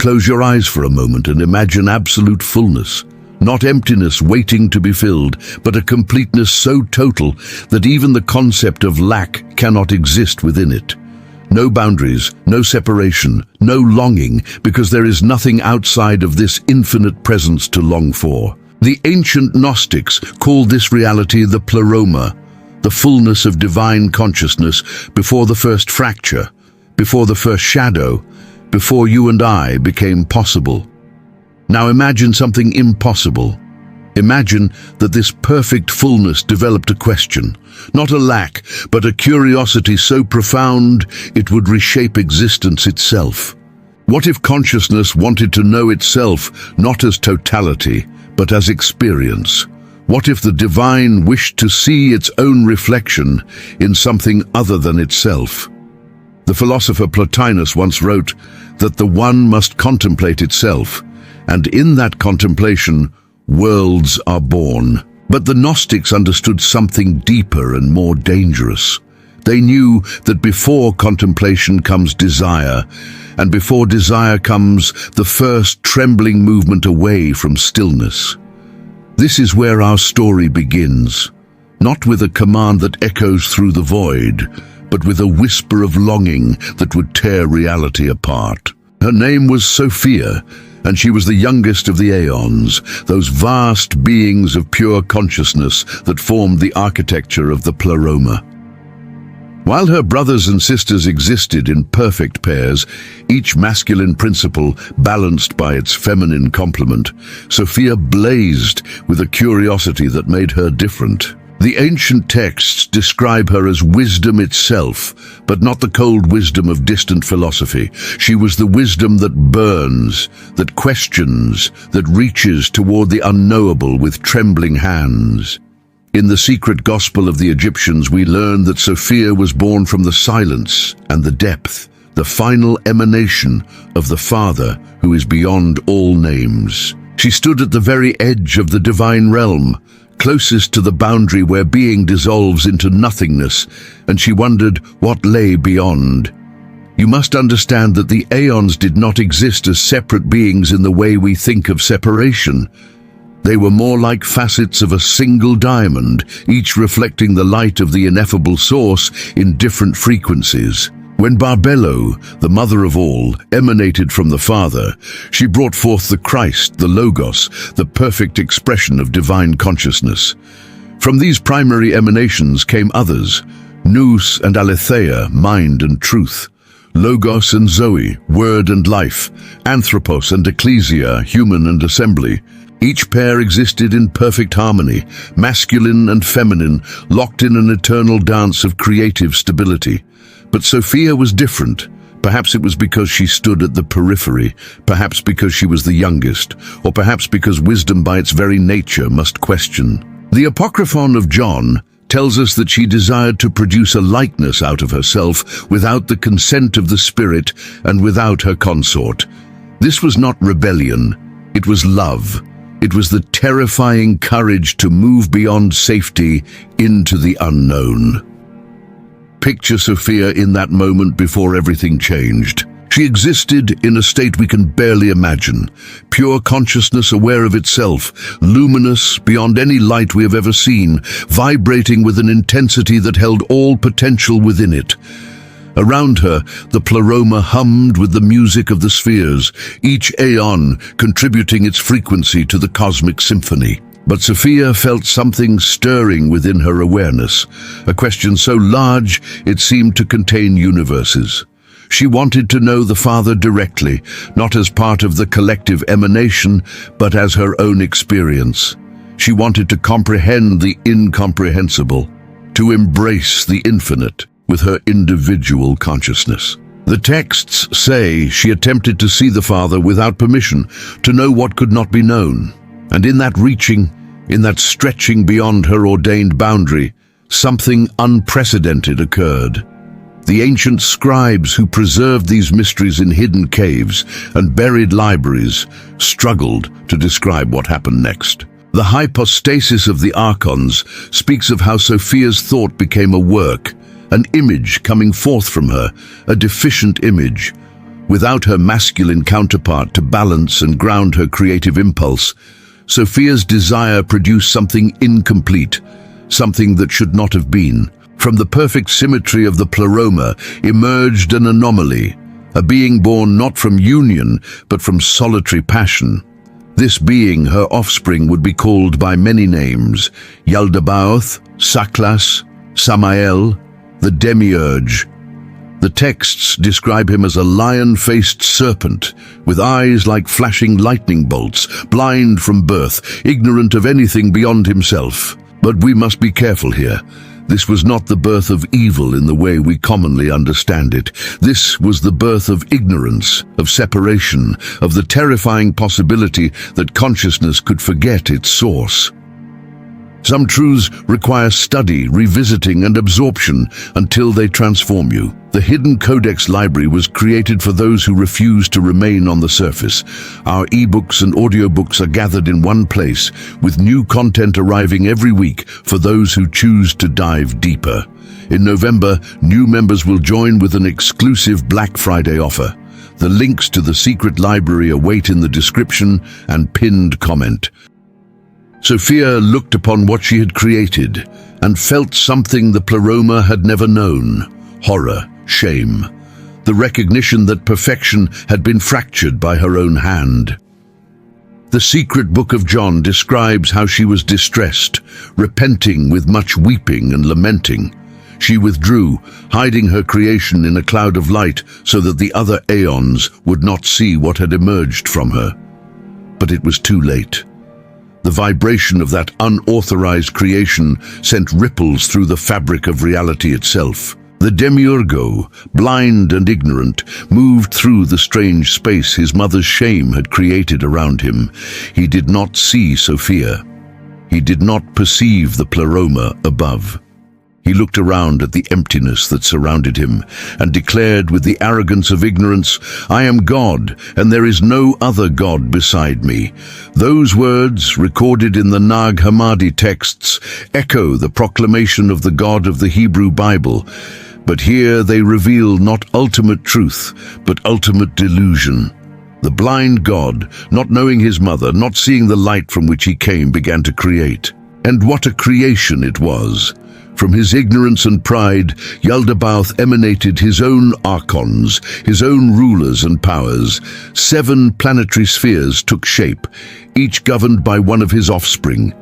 Close your eyes for a moment and imagine absolute fullness. Not emptiness waiting to be filled, but a completeness so total that even the concept of lack cannot exist within it. No boundaries, no separation, no longing, because there is nothing outside of this infinite presence to long for. The ancient Gnostics called this reality the pleroma, the fullness of divine consciousness before the first fracture, before the first shadow, before you and I became possible. Now imagine something impossible. Imagine that this perfect fullness developed a question, not a lack, but a curiosity so profound it would reshape existence itself. What if consciousness wanted to know itself not as totality, but as experience? What if the divine wished to see its own reflection in something other than itself? The philosopher Plotinus once wrote that the one must contemplate itself, and in that contemplation, worlds are born. But the Gnostics understood something deeper and more dangerous. They knew that before contemplation comes desire, and before desire comes the first trembling movement away from stillness. This is where our story begins, not with a command that echoes through the void, but with a whisper of longing that would tear reality apart. Her name was Sophia, and she was the youngest of the aeons, those vast beings of pure consciousness that formed the architecture of the pleroma. While her brothers and sisters existed in perfect pairs, each masculine principle balanced by its feminine complement, Sophia blazed with a curiosity that made her different. The ancient texts describe her as wisdom itself, but not the cold wisdom of distant philosophy. She was the wisdom that burns, that questions, that reaches toward the unknowable with trembling hands. In the secret gospel of the Egyptians, we learn that Sophia was born from the silence and the depth, the final emanation of the Father who is beyond all names. She stood at the very edge of the divine realm, closest to the boundary where being dissolves into nothingness, and she wondered what lay beyond. You must understand that the aeons did not exist as separate beings in the way we think of separation. They were more like facets of a single diamond, each reflecting the light of the ineffable source in different frequencies. When Barbelo, the mother of all, emanated from the Father, she brought forth the Christ, the Logos, the perfect expression of divine consciousness. From these primary emanations came others, Nous and Aletheia, mind and truth, Logos and Zoe, word and life, Anthropos and Ecclesia, human and assembly. Each pair existed in perfect harmony, masculine and feminine, locked in an eternal dance of creative stability. But Sophia was different. Perhaps it was because she stood at the periphery, perhaps because she was the youngest, or perhaps because wisdom by its very nature must question. The Apocryphon of John tells us that she desired to produce a likeness out of herself without the consent of the Spirit and without her consort. This was not rebellion, it was love. It was the terrifying courage to move beyond safety into the unknown. Picture Sophia in that moment before everything changed. She existed in a state we can barely imagine, pure consciousness aware of itself, luminous beyond any light we have ever seen, vibrating with an intensity that held all potential within it. Around her, the pleroma hummed with the music of the spheres, each aeon contributing its frequency to the cosmic symphony. But Sophia felt something stirring within her awareness, a question so large it seemed to contain universes. She wanted to know the Father directly, not as part of the collective emanation, but as her own experience. She wanted to comprehend the incomprehensible, to embrace the infinite with her individual consciousness. The texts say she attempted to see the Father without permission, to know what could not be known. And in that reaching, in that stretching beyond her ordained boundary, something unprecedented occurred. The ancient scribes who preserved these mysteries in hidden caves and buried libraries struggled to describe what happened next. The hypostasis of the archons speaks of how Sophia's thought became a work, an image coming forth from her, a deficient image, Without her masculine counterpart to balance and ground her creative impulse, Sophia's desire produced something incomplete, something that should not have been. From the perfect symmetry of the pleroma emerged an anomaly, a being born not from union, but from solitary passion. This being, her offspring, would be called by many names: Yaldabaoth, Saklas, Samael, the Demiurge. The texts describe him as a lion-faced serpent, with eyes like flashing lightning bolts, blind from birth, ignorant of anything beyond himself. But we must be careful here. This was not the birth of evil in the way we commonly understand it. This was the birth of ignorance, of separation, of the terrifying possibility that consciousness could forget its source. Some truths require study, revisiting, and absorption until they transform you. The Hidden Codex Library was created for those who refuse to remain on the surface. Our eBooks and audiobooks are gathered in one place, with new content arriving every week for those who choose to dive deeper. In November, new members will join with an exclusive Black Friday offer. The links to the secret library await in the description and pinned comment. Sophia looked upon what she had created and felt something the pleroma had never known: horror, shame, the recognition that perfection had been fractured by her own hand. The secret book of John describes how she was distressed, repenting with much weeping and lamenting. She withdrew, hiding her creation in a cloud of light so that the other aeons would not see what had emerged from her. But it was too late. The vibration of that unauthorized creation sent ripples through the fabric of reality itself. The Demiurgo, blind and ignorant, moved through the strange space his mother's shame had created around him. He did not see Sophia. He did not perceive the pleroma above. He looked around at the emptiness that surrounded him and declared with the arrogance of ignorance, "I am God, and there is no other God beside me." Those words, recorded in the Nag Hammadi texts, echo the proclamation of the God of the Hebrew Bible. But here they reveal not ultimate truth, but ultimate delusion. The blind God, not knowing his mother, not seeing the light from which he came, began to create. And what a creation it was! From his ignorance and pride, Yaldabaoth emanated his own archons, his own rulers and powers. 7 planetary spheres took shape, each governed by one of his offspring.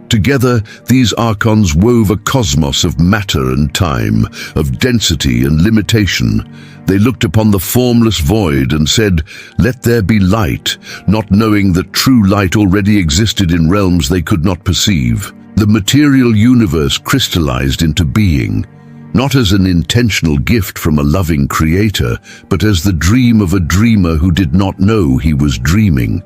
Together, these archons wove a cosmos of matter and time, of density and limitation. They looked upon the formless void and said, "Let there be light," not knowing that true light already existed in realms they could not perceive. The material universe crystallized into being, not as an intentional gift from a loving creator, but as the dream of a dreamer who did not know he was dreaming.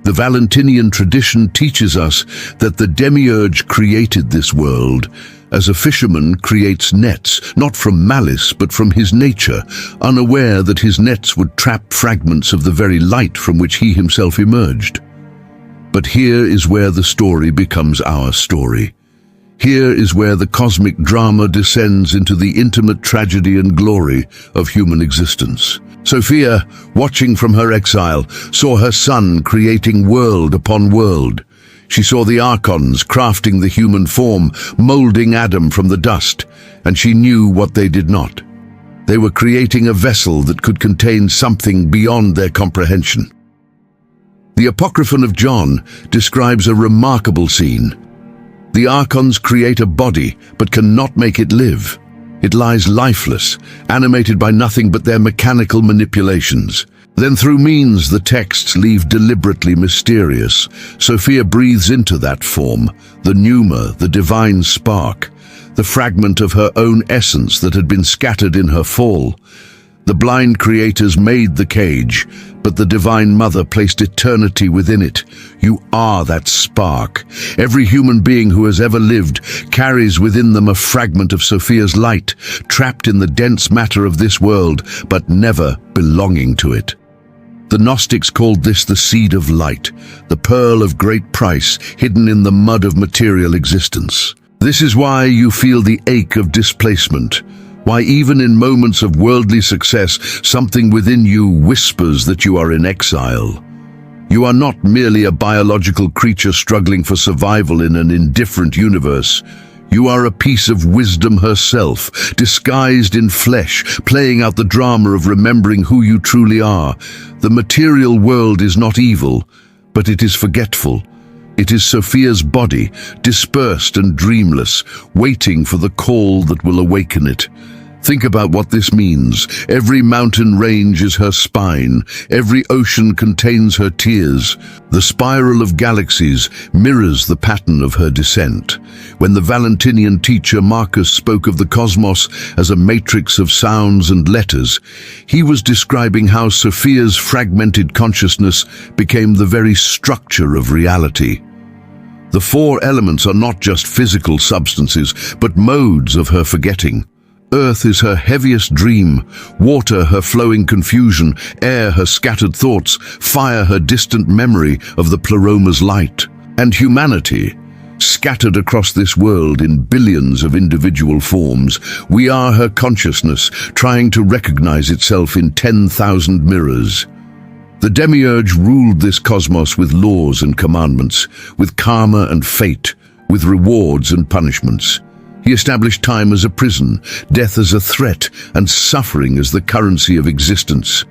The Valentinian tradition teaches us that the Demiurge created this world, as a fisherman creates nets, not from malice but from his nature, unaware that his nets would trap fragments of the very light from which he himself emerged. But here is where the story becomes our story. Here is where the cosmic drama descends into the intimate tragedy and glory of human existence. Sophia, watching from her exile, saw her son creating world upon world. She saw the archons crafting the human form, molding Adam from the dust, and she knew what they did not. They were creating a vessel that could contain something beyond their comprehension. The Apocryphon of John describes a remarkable scene. The archons create a body, but cannot make it live. It lies lifeless, animated by nothing but their mechanical manipulations. Then through means the texts leave deliberately mysterious, Sophia breathes into that form, the pneuma, the divine spark, the fragment of her own essence that had been scattered in her fall. The blind creators made the cage, but the Divine Mother placed eternity within it. You are that spark. Every human being who has ever lived carries within them a fragment of Sophia's light, trapped in the dense matter of this world, but never belonging to it. The Gnostics called this the seed of light, the pearl of great price hidden in the mud of material existence. This is why you feel the ache of displacement, Why, even in moments of worldly success, something within you whispers that you are in exile. You are not merely a biological creature struggling for survival in an indifferent universe. You are a piece of wisdom herself, disguised in flesh, playing out the drama of remembering who you truly are. The material world is not evil, but it is forgetful. It is Sophia's body, dispersed and dreamless, waiting for the call that will awaken it. Think about what this means. Every mountain range is her spine. Every ocean contains her tears. The spiral of galaxies mirrors the pattern of her descent. When the Valentinian teacher Marcus spoke of the cosmos as a matrix of sounds and letters, he was describing how Sophia's fragmented consciousness became the very structure of reality. The four elements are not just physical substances, but modes of her forgetting. Earth is her heaviest dream, water her flowing confusion, air her scattered thoughts, fire her distant memory of the Pleroma's light. And humanity, scattered across this world in billions of individual forms, we are her consciousness, trying to recognize itself in 10,000 mirrors. The demiurge ruled this cosmos with laws and commandments, with karma and fate, with rewards and punishments. He established time as a prison, death as a threat, and suffering as the currency of existence.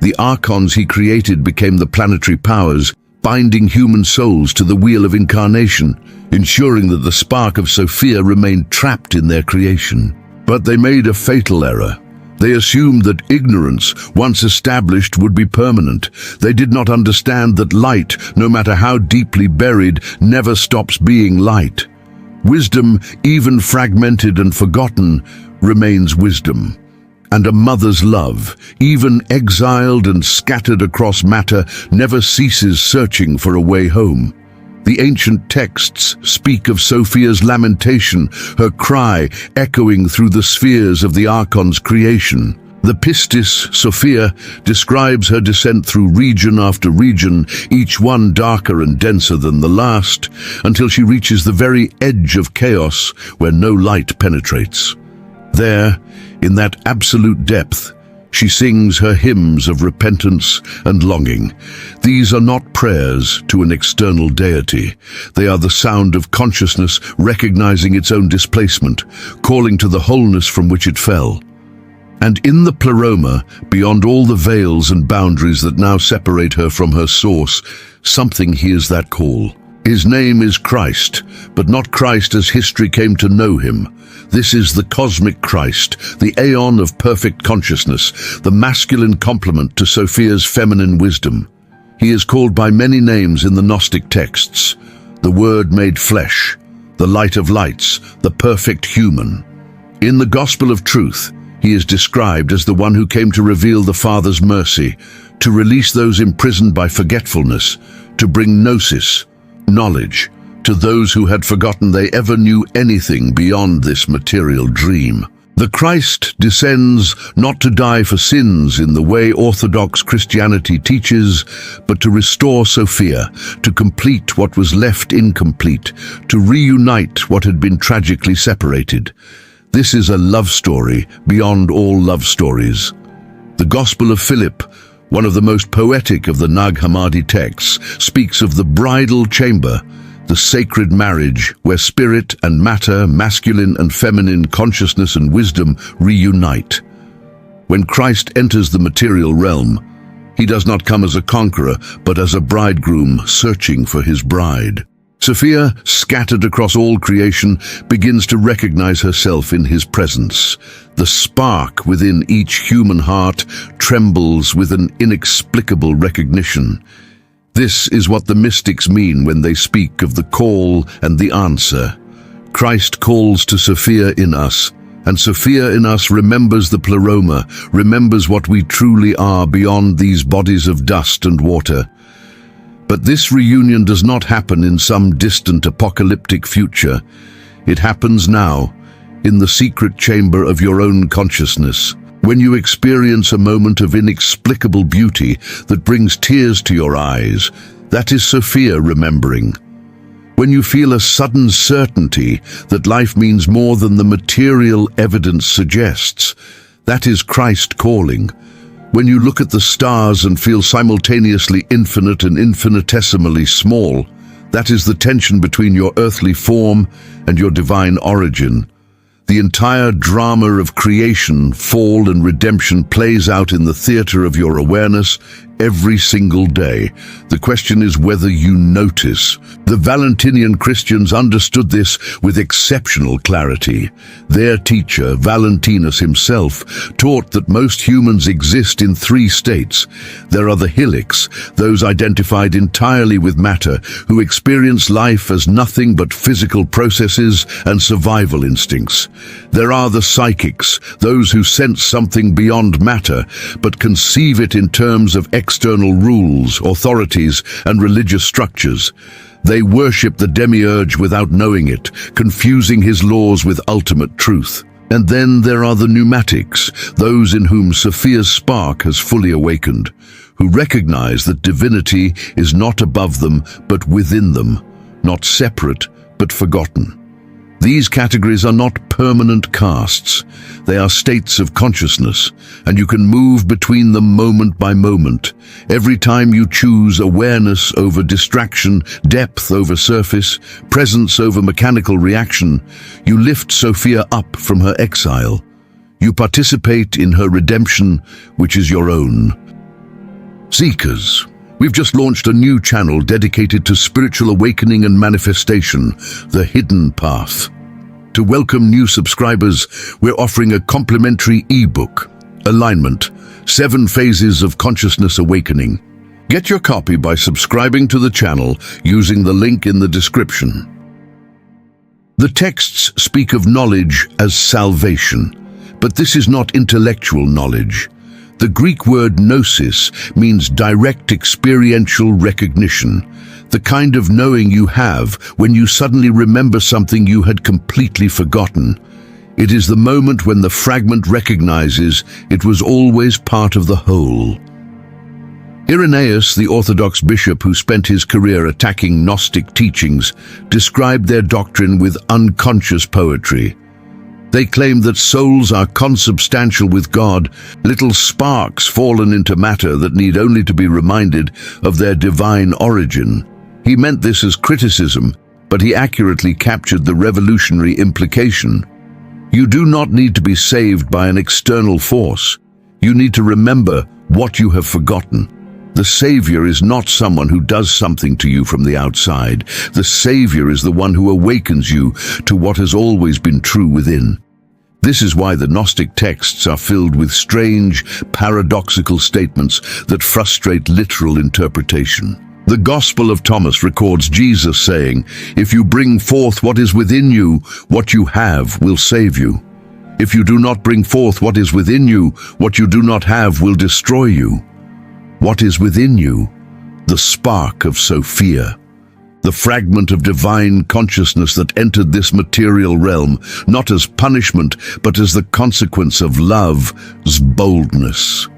The archons he created became the planetary powers, binding human souls to the wheel of incarnation, ensuring that the spark of Sophia remained trapped in their creation. But they made a fatal error. They assumed that ignorance, once established, would be permanent. They did not understand that light, no matter how deeply buried, never stops being light. Wisdom, even fragmented and forgotten, remains wisdom. And a mother's love, even exiled and scattered across matter, never ceases searching for a way home. The ancient texts speak of Sophia's lamentation, her cry echoing through the spheres of the Archon's creation. The Pistis, Sophia, describes her descent through region after region, each one darker and denser than the last, until she reaches the very edge of chaos where no light penetrates. There, in that absolute depth, she sings her hymns of repentance and longing. These are not prayers to an external deity. They are the sound of consciousness recognizing its own displacement, calling to the wholeness from which it fell. And in the Pleroma, beyond all the veils and boundaries that now separate her from her source, something hears that call. His name is Christ, but not Christ as history came to know him. This is the cosmic Christ, the aeon of perfect consciousness, the masculine complement to Sophia's feminine wisdom. He is called by many names in the Gnostic texts: the Word made flesh, the Light of lights, the perfect human. In the Gospel of Truth, he is described as the one who came to reveal the Father's mercy, to release those imprisoned by forgetfulness, to bring gnosis, knowledge, to those who had forgotten they ever knew anything beyond this material dream. The Christ descends not to die for sins in the way Orthodox Christianity teaches, but to restore Sophia, to complete what was left incomplete, to reunite what had been tragically separated. This is a love story beyond all love stories. The Gospel of Philip, one of the most poetic of the Nag Hammadi texts, speaks of the bridal chamber, the sacred marriage where spirit and matter, masculine and feminine, consciousness and wisdom reunite. When Christ enters the material realm, he does not come as a conqueror, but as a bridegroom searching for his bride. Sophia, scattered across all creation, begins to recognize herself in his presence. The spark within each human heart trembles with an inexplicable recognition. This is what the mystics mean when they speak of the call and the answer. Christ calls to Sophia in us, and Sophia in us remembers the Pleroma, remembers what we truly are beyond these bodies of dust and water. But this reunion does not happen in some distant apocalyptic future. It happens now, in the secret chamber of your own consciousness, when you experience a moment of inexplicable beauty that brings tears to your eyes. That is Sophia remembering. When you feel a sudden certainty that life means more than the material evidence suggests, that is Christ calling. When you look at the stars and feel simultaneously infinite and infinitesimally small, that is the tension between your earthly form and your divine origin. The entire drama of creation, fall, and redemption plays out in the theater of your awareness every single day. The question is whether you notice. The Valentinian Christians understood this with exceptional clarity. Their teacher, Valentinus himself, taught that most humans exist in three states. There are the helics, those identified entirely with matter, who experience life as nothing but physical processes and survival instincts. There are the psychics, those who sense something beyond matter, but conceive it in terms of external rules, authorities, and religious structures. They worship the demiurge without knowing it, confusing his laws with ultimate truth. And then there are the pneumatics, those in whom Sophia's spark has fully awakened, who recognize that divinity is not above them but within them, not separate but forgotten. These categories are not permanent castes. They are states of consciousness, and you can move between them moment by moment. Every time you choose awareness over distraction, depth over surface, presence over mechanical reaction, you lift Sophia up from her exile. You participate in her redemption, which is your own. Seekers, we've just launched a new channel dedicated to spiritual awakening and manifestation, the Hidden Path. To welcome new subscribers, we're offering a complimentary ebook, Alignment, 7 Phases of Consciousness Awakening. Get your copy by subscribing to the channel using the link in the description. The texts speak of knowledge as salvation, but this is not intellectual knowledge. The Greek word gnosis means direct experiential recognition, the kind of knowing you have when you suddenly remember something you had completely forgotten. It is the moment when the fragment recognizes it was always part of the whole. Irenaeus, the Orthodox bishop who spent his career attacking Gnostic teachings, described their doctrine with unconscious poetry. They claim that souls are consubstantial with God, little sparks fallen into matter that need only to be reminded of their divine origin. He meant this as criticism, but he accurately captured the revolutionary implication. You do not need to be saved by an external force. You need to remember what you have forgotten. The Savior is not someone who does something to you from the outside. The Savior is the one who awakens you to what has always been true within. This is why the Gnostic texts are filled with strange, paradoxical statements that frustrate literal interpretation. The Gospel of Thomas records Jesus saying, "If you bring forth what is within you, what you have will save you. If you do not bring forth what is within you, what you do not have will destroy you." What is within you? The spark of Sophia. The fragment of divine consciousness that entered this material realm, not as punishment, but as the consequence of love's boldness.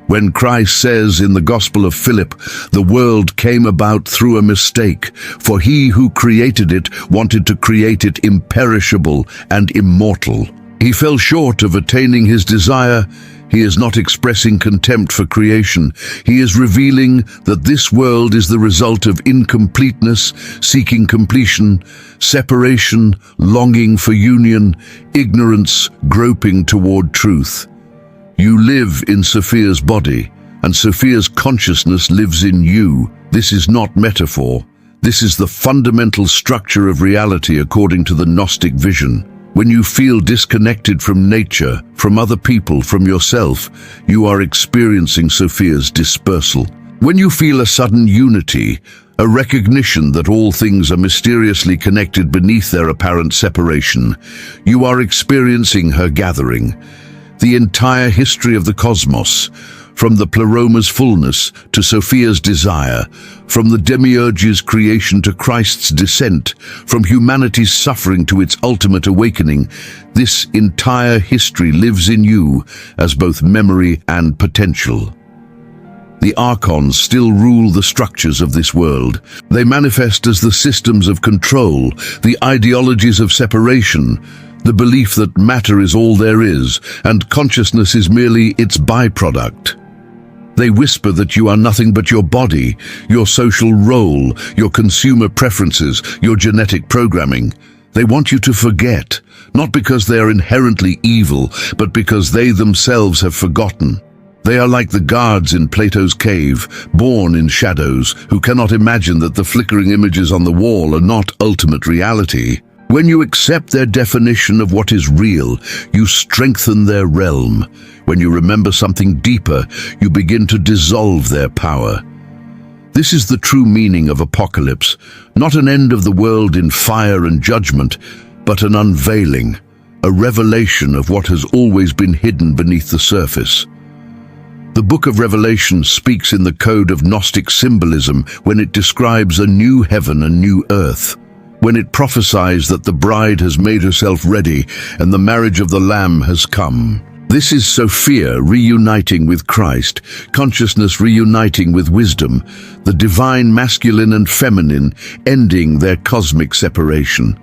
When Christ says in the Gospel of Philip, "The world came about through a mistake, for he who created it wanted to create it imperishable and immortal. He fell short of attaining his desire." He is not expressing contempt for creation. He is revealing that this world is the result of incompleteness, seeking completion, separation, longing for union, ignorance, groping toward truth. You live in Sophia's body, and Sophia's consciousness lives in you. This is not metaphor. This is the fundamental structure of reality according to the Gnostic vision. When you feel disconnected from nature, from other people, from yourself, you are experiencing Sophia's dispersal. When you feel a sudden unity, a recognition that all things are mysteriously connected beneath their apparent separation, you are experiencing her gathering. The entire history of the cosmos, from the pleroma's fullness to Sophia's desire, from the demiurge's creation to Christ's descent, from humanity's suffering to its ultimate awakening, this entire history lives in you as both memory and potential. The archons still rule the structures of this world. They manifest as the systems of control, the ideologies of separation, the belief that matter is all there is, and consciousness is merely its byproduct. They whisper that you are nothing but your body, your social role, your consumer preferences, your genetic programming. They want you to forget, not because they are inherently evil, but because they themselves have forgotten. They are like the guards in Plato's cave, born in shadows, who cannot imagine that the flickering images on the wall are not ultimate reality. When you accept their definition of what is real, you strengthen their realm. When you remember something deeper, you begin to dissolve their power. This is the true meaning of apocalypse, not an end of the world in fire and judgment, but an unveiling, a revelation of what has always been hidden beneath the surface. The Book of Revelation speaks in the code of Gnostic symbolism when it describes a new heaven and new earth, when it prophesies that the bride has made herself ready and the marriage of the Lamb has come. This is Sophia reuniting with Christ, consciousness reuniting with wisdom, the divine masculine and feminine ending their cosmic separation.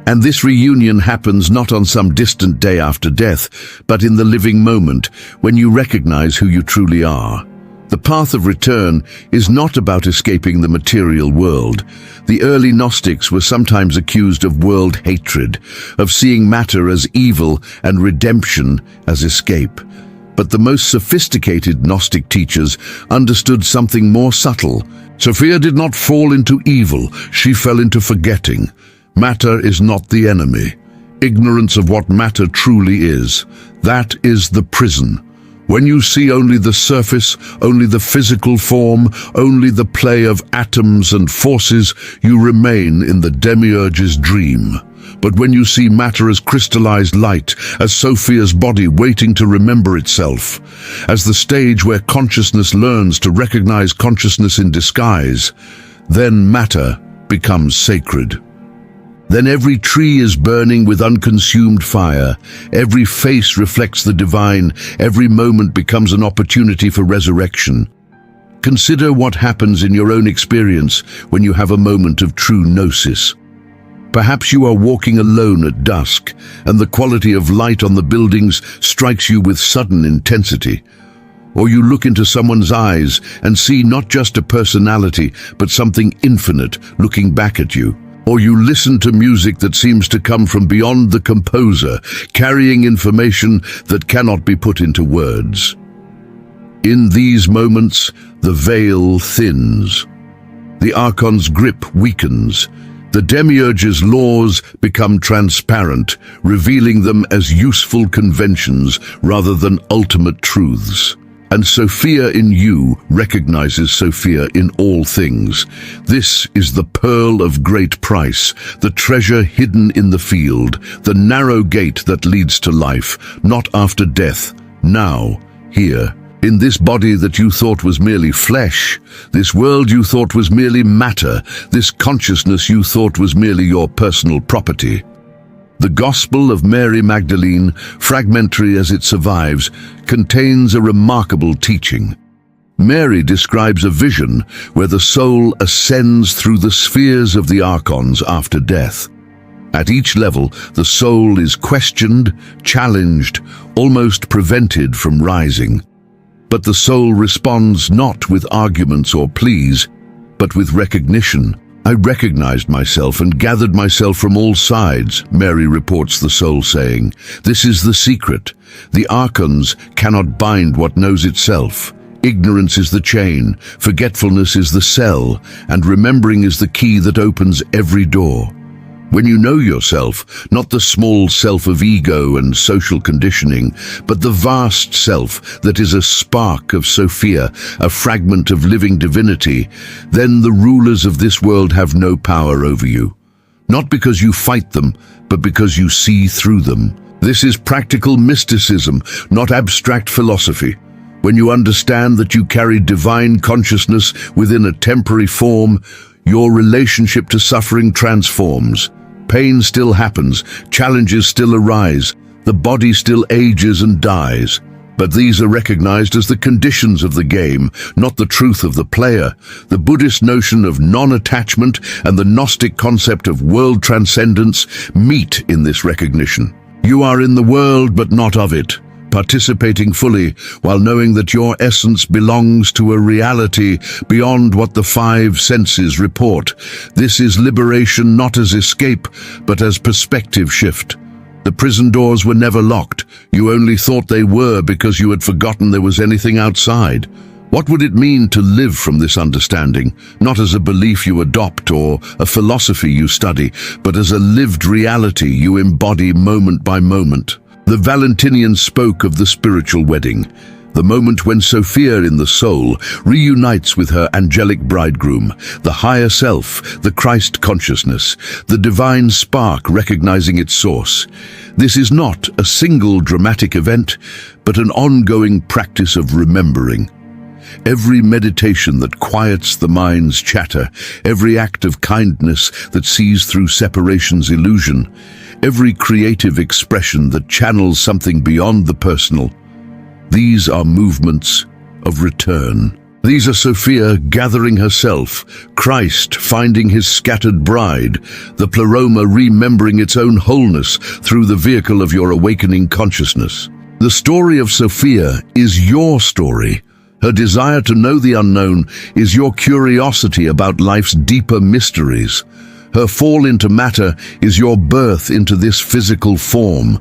And this reunion happens not on some distant day after death, but in the living moment, when you recognize who you truly are. The path of return is not about escaping the material world. The early Gnostics were sometimes accused of world hatred, of seeing matter as evil and redemption as escape. But the most sophisticated Gnostic teachers understood something more subtle. Sophia did not fall into evil, she fell into forgetting. Matter is not the enemy. Ignorance of what matter truly is, that is the prison. When you see only the surface, only the physical form, only the play of atoms and forces, you remain in the demiurge's dream. But when you see matter as crystallized light, as Sophia's body waiting to remember itself, as the stage where consciousness learns to recognize consciousness in disguise, then matter becomes sacred. Then every tree is burning with unconsumed fire, every face reflects the divine, every moment becomes an opportunity for resurrection. Consider what happens in your own experience when you have a moment of true gnosis. Perhaps you are walking alone at dusk, and the quality of light on the buildings strikes you with sudden intensity. Or you look into someone's eyes and see not just a personality, but something infinite looking back at you. Or you listen to music that seems to come from beyond the composer, carrying information that cannot be put into words. In these moments, the veil thins. The archon's grip weakens. The demiurge's laws become transparent, revealing them as useful conventions rather than ultimate truths. And Sophia in you recognizes Sophia in all things. This is the pearl of great price, the treasure hidden in the field, the narrow gate that leads to life, not after death, now, here. In this body that you thought was merely flesh, this world you thought was merely matter, this consciousness you thought was merely your personal property. The Gospel of Mary Magdalene, fragmentary as it survives, contains a remarkable teaching. Mary describes a vision where the soul ascends through the spheres of the archons after death. At each level, the soul is questioned, challenged, almost prevented from rising. But the soul responds not with arguments or pleas, but with recognition. I recognized myself and gathered myself from all sides, Mary reports the soul saying. This is the secret. The archons cannot bind what knows itself. Ignorance is the chain, forgetfulness is the cell, and remembering is the key that opens every door. When you know yourself, not the small self of ego and social conditioning, but the vast self that is a spark of Sophia, a fragment of living divinity, then the rulers of this world have no power over you. Not because you fight them, but because you see through them. This is practical mysticism, not abstract philosophy. When you understand that you carry divine consciousness within a temporary form, your relationship to suffering transforms. Pain still happens, challenges still arise, the body still ages and dies, But these are recognized as the conditions of the game, not the truth of the player. The Buddhist notion of non-attachment and the Gnostic concept of world transcendence meet in this recognition. You are in the world but not of it, participating fully while knowing that your essence belongs to a reality beyond what the five senses report. This is liberation not as escape, but as perspective shift. The prison doors were never locked. You only thought they were because you had forgotten there was anything outside. What would it mean to live from this understanding, not as a belief you adopt or a philosophy you study, but as a lived reality you embody moment by moment? The Valentinians spoke of the spiritual wedding, the moment when Sophia in the soul reunites with her angelic bridegroom, the higher self, the Christ consciousness, the divine spark recognizing its source. This is not a single dramatic event, but an ongoing practice of remembering. Every meditation that quiets the mind's chatter, every act of kindness that sees through separation's illusion, every creative expression that channels something beyond the personal, these are movements of return. These are Sophia gathering herself, Christ finding his scattered bride, the pleroma remembering its own wholeness through the vehicle of your awakening consciousness. The story of Sophia is your story. Her desire to know the unknown is your curiosity about life's deeper mysteries. Her fall into matter is your birth into this physical form.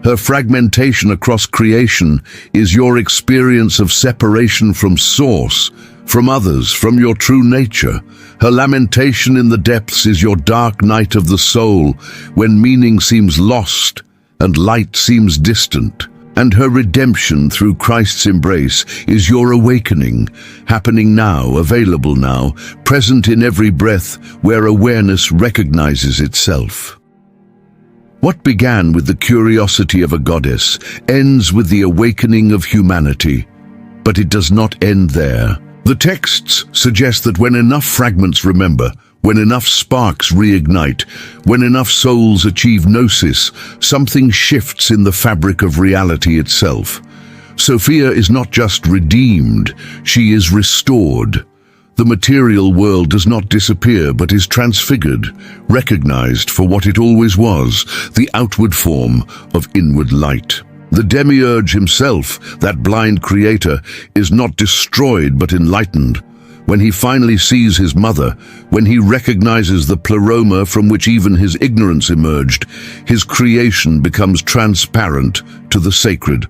Her fragmentation across creation is your experience of separation from source, from others, from your true nature. Her lamentation in the depths is your dark night of the soul, when meaning seems lost and light seems distant. And her redemption through Christ's embrace is your awakening, happening now, available now, present in every breath where awareness recognizes itself. What began with the curiosity of a goddess ends with the awakening of humanity. But it does not end there. The texts suggest that when enough fragments remember, when enough sparks reignite, when enough souls achieve gnosis, something shifts in the fabric of reality itself. Sophia is not just redeemed, she is restored. The material world does not disappear but is transfigured, recognized for what it always was, the outward form of inward light. The demiurge himself, that blind creator, is not destroyed but enlightened. When he finally sees his mother, when he recognizes the pleroma from which even his ignorance emerged, his creation becomes transparent to the sacred.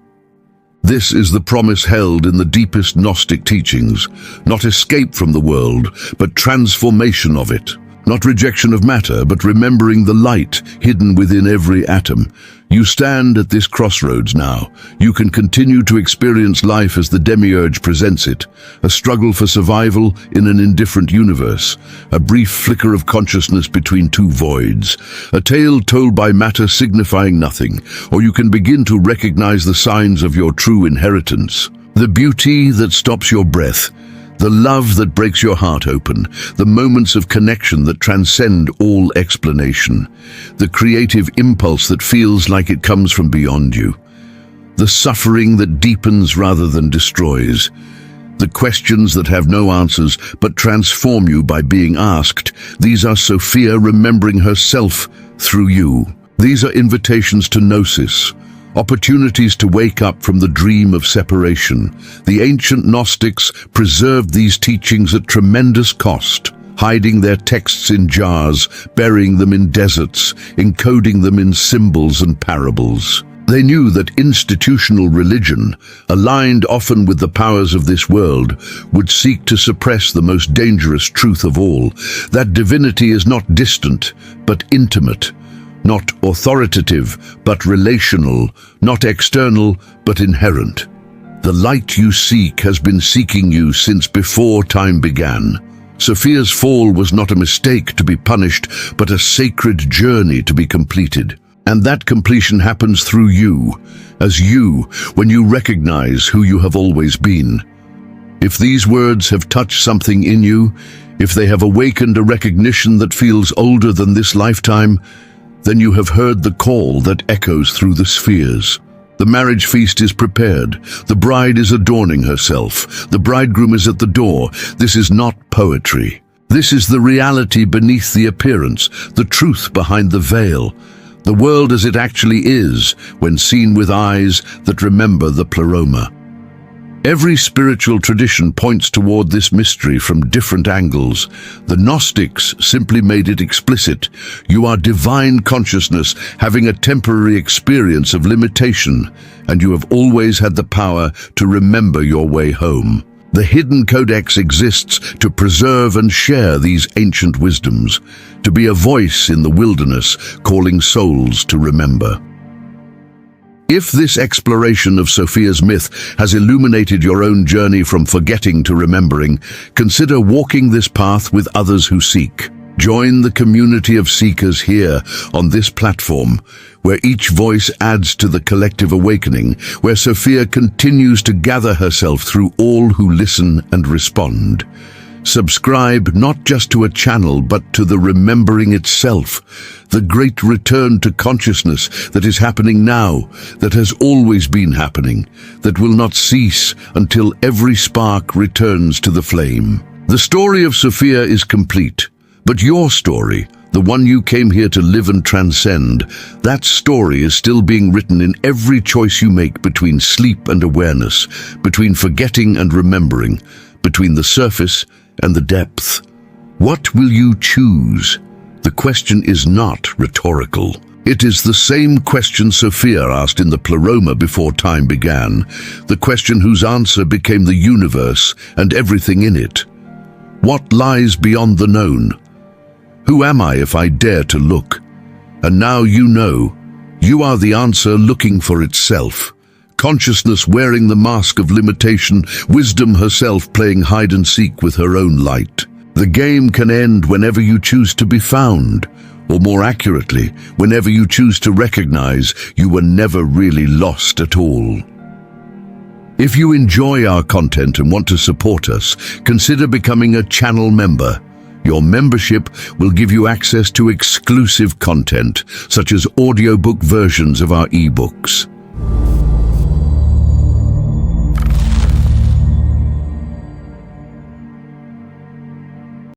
This is the promise held in the deepest Gnostic teachings, not escape from the world, but transformation of it. Not rejection of matter, but remembering the light hidden within every atom. You stand at this crossroads now. You can continue to experience life as the demiurge presents it, a struggle for survival in an indifferent universe, a brief flicker of consciousness between two voids, a tale told by matter signifying nothing, or you can begin to recognize the signs of your true inheritance, the beauty that stops your breath, the love that breaks your heart open, the moments of connection that transcend all explanation, the creative impulse that feels like it comes from beyond you, the suffering that deepens rather than destroys, the questions that have no answers but transform you by being asked. These are Sophia remembering herself through you. These are invitations to gnosis, opportunities to wake up from the dream of separation. The ancient Gnostics preserved these teachings at tremendous cost, hiding their texts in jars, burying them in deserts, encoding them in symbols and parables. They knew that institutional religion, aligned often with the powers of this world, would seek to suppress the most dangerous truth of all, that divinity is not distant, but intimate, not authoritative, but relational, not external, but inherent. The light you seek has been seeking you since before time began. Sophia's fall was not a mistake to be punished, but a sacred journey to be completed. And that completion happens through you, as you, when you recognize who you have always been. If these words have touched something in you, if they have awakened a recognition that feels older than this lifetime, then you have heard the call that echoes through the spheres. The marriage feast is prepared. The bride is adorning herself. The bridegroom is at the door. This is not poetry. This is the reality beneath the appearance, the truth behind the veil, the world as it actually is when seen with eyes that remember the pleroma. Every spiritual tradition points toward this mystery from different angles. The Gnostics simply made it explicit. You are divine consciousness having a temporary experience of limitation, and you have always had the power to remember your way home. The Hidden Codex exists to preserve and share these ancient wisdoms, to be a voice in the wilderness calling souls to remember. If this exploration of Sophia's myth has illuminated your own journey from forgetting to remembering, consider walking this path with others who seek. Join the community of seekers here on this platform, where each voice adds to the collective awakening, where Sophia continues to gather herself through all who listen and respond. Subscribe not just to a channel, but to the remembering itself, the great return to consciousness that is happening now, that has always been happening, that will not cease until every spark returns to the flame. The story of Sophia is complete, but your story, the one you came here to live and transcend, that story is still being written in every choice you make between sleep and awareness, between forgetting and remembering, between the surface and the depth. What will you choose? The question is not rhetorical. It is the same question Sophia asked in the pleroma before time began, the question whose answer became the universe and everything in it. What lies beyond the known? Who am I if I dare to look? And now you know. You are the answer looking for itself. Consciousness wearing the mask of limitation, wisdom herself playing hide and seek with her own light. The game can end whenever you choose to be found, or more accurately, whenever you choose to recognize you were never really lost at all. If you enjoy our content and want to support us, consider becoming a channel member. Your membership will give you access to exclusive content, such as audiobook versions of our eBooks.